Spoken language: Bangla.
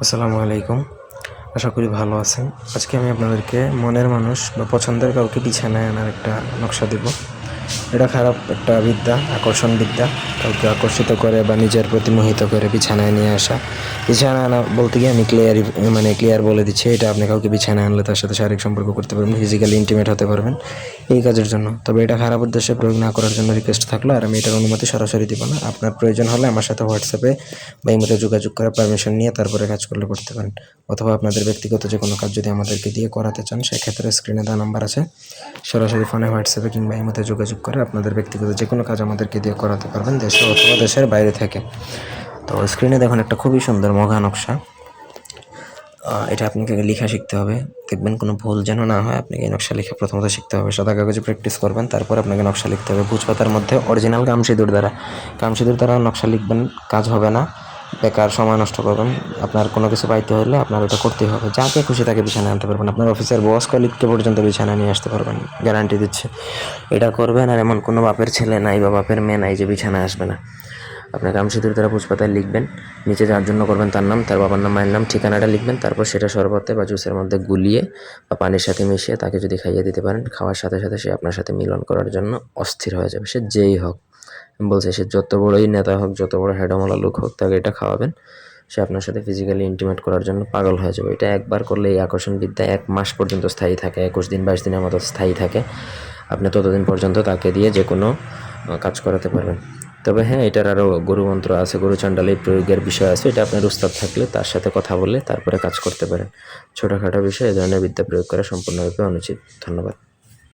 আসসালামু আলাইকুম। আশা করি ভালো আছেন। আজকে আমি আপনাদেরকে মনের মানুষ বা পছন্দের কাউকে বিছানায় আনার একটা নকশা দিব। এটা খারাপ একটা বিদ্যা, আকর্ষণ বিদ্যা। কাউকে আকর্ষিত করে বা নিজের প্রতি মোহিত করে বিছানায় নিয়ে আসা। বিছানায় আনা বলতে গিয়ে আমি ক্লিয়ার বলে দিচ্ছি, এটা আপনি কাউকে বিছানায় আনলে তার সাথে শারীরিক সম্পর্ক করতে পারবেন, ফিজিক্যালি ইন্টিমেট হতে পারবেন এই কাজের জন্য। তবে এটা খারাপ উদ্দেশ্যে প্রয়োগ না করার জন্য রিকোয়েস্ট থাকলো, আর আমি এটার অনুমতি সরাসরি দিব না। আপনার প্রয়োজন হলে আমার সাথে হোয়াটসঅ্যাপে বা ইমোতে যোগাযোগ করে পারমিশন নিয়ে তারপরে কাজ করলে করতে পারেন। অথবা আপনাদের ব্যক্তিগত যে কোনো কাজ যদি আমাদেরকে দিয়ে করাতে চান, সেক্ষেত্রে স্ক্রিনে দেওয়া নাম্বার আছে, সরাসরি ফোনে, হোয়াটসঅ্যাপে কিংবা ইমোতে যোগাযোগ করে আপনাদের ব্যক্তিগত যে কোনো কাজ আমাদেরকে দিয়ে করাতে পারবেন, দেশে অথবা দেশের বাইরে থেকে। তো স্ক্রিনে দেখুন একটা খুবই সুন্দর মগা নকশা। এটা আপনাকে লেখা শিখতে হবে, দেখবেন কোনো ভুল যেন না হয়। আপনাকে এই নকশা লেখা প্রথমত শিখতে হবে, সাদা কাগজে প্র্যাকটিস করবেন, তারপর আপনাকে নকশা লিখতে হবে ভুজপাতার মধ্যে অরিজিনাল কামসিঁদুর দ্বারা নকশা লিখবেন, কাজ হবে না, বেকার সময় নষ্ট করবেন। আপনার কোনো কিছু পাইতে হলে আপনার ওটা করতেই হবে। যাকে খুশি তাকে বিছানায় আনতে পারবেন, আপনার অফিসের বস কলিগকে পর্যন্ত বিছানায় নিয়ে আসতে পারবেন, গ্যারান্টি দিচ্ছে। এটা করবেন, আর এমন কোনো বাপের ছেলে নাই বা বাপের মেয়ে নাই যে বিছানায় আসবে না। আপনার কামসিঁদুর দ্বারা ভুজপাতায় লিখবেন, নিচে যার জন্য করবেন তার নাম, তার বাবার নাম, মায়ের নাম, ঠিকানাটা লিখবেন। তারপর সেটা শরবতে বা জুসের মধ্যে গুলিয়ে বা পানির সাথে মিশিয়ে তাকে যদি খাইয়ে দিতে পারেন, খাওয়ার সাথে সাথে সে আপনার সাথে মিলন করার জন্য অস্থির হয়ে যাবে। সে যেই হোক, বলছে সে যত বড়ই নেতা হোক, যত বড় হেডমলা লোক হোক, তাকে এটা খাওয়াবেন, সে আপনার সাথে ফিজিক্যালি ইন্টিমেট করার জন্য পাগল হয়ে যাবে। এটা একবার করলে এই আকর্ষণ বিদ্যা 1 মাস পর্যন্ত স্থায়ী থাকে, 21 দিন 22 দিনের মতো স্থায়ী থাকে। আপনি ততদিন পর্যন্ত তাকে দিয়ে যে কোনো কাজ করাতে পারবেন। তবে হ্যাঁ, এটার আরও গরু মন্ত্র আছে, গরু চাণ্ডালী প্রয়োগের বিষয় আছে। এটা আপনার উস্তাদ থাকলে তার সাথে কথা বলে তারপরে কাজ করতে পারেন। ছোটোখাটো বিষয়ে এ ধরনের বিদ্যা প্রয়োগ করা সম্পূর্ণরূপে অনুচিত। ধন্যবাদ।